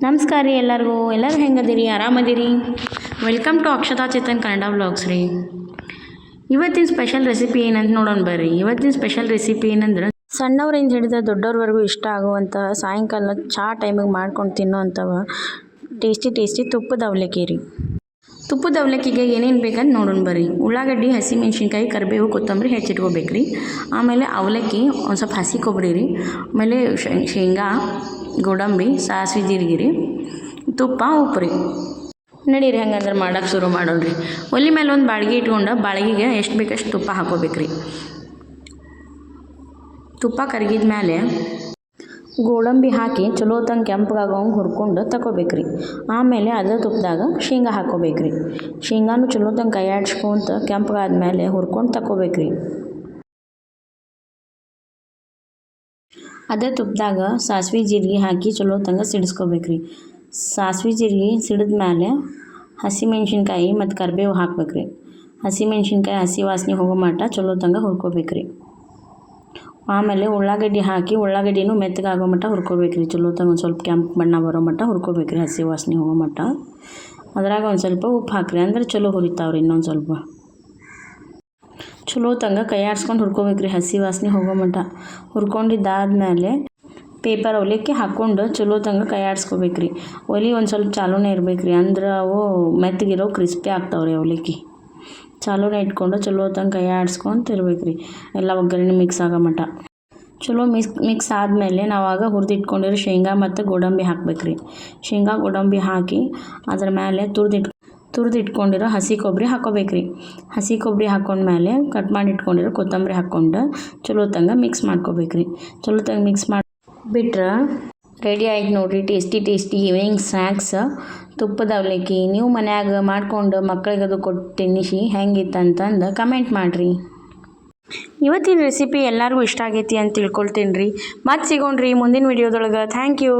ನಮಸ್ಕಾರ ರೀ ಎಲ್ಲರಿಗೂ ಹೆಂಗದಿರಿ ಆರಾಮದಿರಿ. Welcome to Akshata Chetan Kannada vlogs ರೀ. ಇವತ್ತಿನ ಸ್ಪೆಷಲ್ ರೆಸಿಪಿ ಏನಂತ ನೋಡೋಣ ಬರ್ರಿ. ಇವತ್ತಿನ ಸ್ಪೆಷಲ್ ರೆಸಿಪಿ ಏನಂದ್ರೆ ಸಣ್ಣವರಿಂದ ಹಿಡಿದ ದೊಡ್ಡವ್ರವರೆಗೂ ಇಷ್ಟ ಆಗುವಂಥ ಸಾಯಂಕಾಲ ಚಾ ಟೈಮಿಗೆ ಮಾಡ್ಕೊಂಡು ತಿನ್ನೋವಂಥವ ಟೇಸ್ಟಿ ತುಪ್ಪದ ಅವಲಕ್ಕಿ ರೀ. ತುಪ್ಪದ ಅವಲಕ್ಕಿಗೆ ಏನೇನು ಬೇಕಂತ ನೋಡೋಣ ಬರ್ರಿ. ಉಳ್ಳಾಗಡ್ಡಿ, ಹಸಿಮೆಣ್ಸಿನ್ಕಾಯಿ, ಕರಿಬೇವು, ಕೊತ್ತಂಬರಿ ಹೆಚ್ಚಿಟ್ಕೋಬೇಕು ರೀ. ಆಮೇಲೆ ಅವಲಕ್ಕಿ, ಒಂದು ಸ್ವಲ್ಪ ಹಸಿ ಕೊಬ್ಬರಿ ರೀ, ಆಮೇಲೆ ಶೇಂಗಾ, ಗೋಡಂಬಿ, ಸಾಸಿವೆ, ಜೀರಿಗೆ ರೀ, ತುಪ್ಪ, ಉಪ್ಪು ರೀ. ನಡೀರಿ ಹಂಗಂದ್ರೆ ಮಾಡೋಕೆ ಶುರು ಮಾಡೋಣ ರೀ. ಒಲೆ ಮೇಲೆ ಒಂದು ಬಾಳ್ಗೆ ಇಟ್ಕೊಂಡು ಬಾಳ್ಗಿಗೆ ಎಷ್ಟು ಬೇಕಷ್ಟು ತುಪ್ಪ ಹಾಕೋಬೇಕು ರೀ. ತುಪ್ಪ ಕರಗಿದ ಮೇಲೆ ಗೋಡಂಬಿ ಹಾಕಿ ಚಲೋ ತಂಗೆ ಕೆಂಪಗಾಗೋಂಗೆ ಹುರ್ಕೊಂಡು ತಗೋಬೇಕು ರೀ. ಆಮೇಲೆ ಅದೇ ತುಪ್ಪದಾಗ ಶೇಂಗಾ ಹಾಕೋಬೇಕು ರೀ. ಶೇಂಗಾನು ಚಲೋ ತಂಗೆ ಕೈ ಆಡ್ಸ್ಕೊಂತ ಕೆಂಪಗಾದ್ಮೇಲೆ ಹುರ್ಕೊಂಡು ತಗೋಬೇಕು ರೀ. ಅದೇ ತುಪ್ಪದಾಗ ಸಾಸಿವೆ ಜೀರಿಗೆ ಹಾಕಿ ಚಲೋ ತಂಗೆ ಸಿಡಿಸ್ಕೋಬೇಕು ರೀ. ಸಾಸಿವೆ ಜೀರಿಗೆ ಸಿಡಿದ ಮೇಲೆ ಹಸಿಮೆಣ್ಸಿನ್ಕಾಯಿ ಮತ್ತು ಕರಿಬೇವು ಹಾಕ್ಬೇಕು ರೀ. ಹಸಿಮೆಣ್ಸಿನ್ಕಾಯಿ ಹಸಿ ವಾಸನೆ ಹೋಗೋ ಮಟ್ಟ ಚಲೋ ತಂಗೆ ಹುರ್ಕೋಬೇಕು ರೀ. ಆಮೇಲೆ ಉಳ್ಳಾಗಡ್ಡಿ ಹಾಕಿ ಉಳ್ಳಾಗಡ್ಡಿನೂ ಮೆತ್ತಗಾಗೋ ಮಟ್ಟ ಹುರ್ಕೋಬೇಕು ರೀ. ಚಲೋ ತಂಗೆ ಒಂದು ಸ್ವಲ್ಪ ಕೆಂಪು ಬಣ್ಣ ಬರೋ ಮಟ್ಟ ಹುರ್ಕೋಬೇಕು ರೀ, ಹಸಿ ವಾಸನೆ ಹೋಗೋ ಮಟ್ಟ. ಅದ್ರಾಗ ಒಂದು ಸ್ವಲ್ಪ ಉಪ್ಪು ಹಾಕ್ರಿ, ಅಂದ್ರೆ ಚಲೋ ಹುರಿತಾವ್ರಿ. ಇನ್ನೊಂದು ಸ್ವಲ್ಪ ಚಲೋ ತಂಗೆ ಕೈ ಆಡ್ಸ್ಕೊಂಡು ಹುರ್ಕೋಬೇಕು ರೀ, ಹಸಿ ವಾಸನೆ ಹೋಗೋ ಮಟ್ಟ. ಹುರ್ಕೊಂಡಿದ್ದಾದ್ಮೇಲೆ ಪೇಪರ್ ಅವಲಕ್ಕಿ ಹಾಕ್ಕೊಂಡು ಚಲೋ ತಂಗೆ ಕೈ ಆಡ್ಸ್ಕೋಬೇಕು ರೀ. ಒಲೆ ಒಂದು ಸ್ವಲ್ಪ ಚಾಲೂನೇ ಇರ್ಬೇಕು ರೀ, ಅಂದ್ರೆ ಅವು ಮೆತ್ತಗಿರೋ ಕ್ರಿಸ್ಪಿ ಆಗ್ತಾವ್ರಿ ಅವಲಕ್ಕಿ. ಚಾಲೂನೇ ಇಟ್ಕೊಂಡು ಚಲೋ ತಂಗೆ ಕೈ ಆಡ್ಸ್ಕೊಂಡು ಇರ್ಬೇಕು ರೀ, ಎಲ್ಲ ಒಗ್ಗರಣೆ ಮಿಕ್ಸ್ ಆಗೋ ಮಟ್ಟ. ಚಲೋ ಮಿಕ್ಸ್ ಆದಮೇಲೆ ನಾವಾಗ ಹುರಿದಿಟ್ಕೊಂಡಿರೋ ಶೇಂಗಾ ಮತ್ತು ಗೋಡಂಬಿ ಹಾಕ್ಬೇಕು ರೀ. ಶೇಂಗಾ ಗೋಡಂಬಿ ಹಾಕಿ ಅದ್ರ ಮೇಲೆ ತುರಿದಿಟ್ಕೊಂಡಿರೋ ಹಸಿ ಕೊಬ್ಬರಿ ಹಾಕೋಬೇಕು ರೀ. ಹಸಿ ಕೊಬ್ಬರಿ ಹಾಕ್ಕೊಂಡ್ಮೇಲೆ ಕಟ್ ಮಾಡಿ ಇಟ್ಕೊಂಡಿರೋ ಕೊತ್ತಂಬರಿ ಹಾಕ್ಕೊಂಡು ಚಲೋ ತಂಗೆ ಮಿಕ್ಸ್ ಮಾಡ್ಕೋಬೇಕು ರೀ. ಚಲೋ ತಂಗೆ ಮಿಕ್ಸ್ ಮಾಡಿಬಿಟ್ರೆ ರೆಡಿ ಆಯ್ತು ನೋಡಿರಿ, ಟೇಸ್ಟಿ ಈವ್ನಿಂಗ್ ಸ್ನ್ಯಾಕ್ಸ್ ತುಪ್ಪದ ಅವಲಕ್ಕಿ. ನೀವು ಮನ್ಯಾಗ ಮಾಡ್ಕೊಂಡು ಮಕ್ಕಳಿಗದು ಕೊಟ್ಟು ತಿನ್ನಿಸಿ ಹೆಂಗಿತ್ತಂತಂದು ಕಮೆಂಟ್ ಮಾಡಿರಿ. ಇವತ್ತಿನ ರೆಸಿಪಿ ಎಲ್ಲರಿಗೂ ಇಷ್ಟ ಆಗೈತಿ ಅಂತ ತಿಳ್ಕೊಳ್ತೀನಿ ರೀ. ಮತ್ತೆ ಸಿಗೋಣ್ರಿ ಮುಂದಿನ ವಿಡಿಯೋದೊಳಗೆ. Thank you.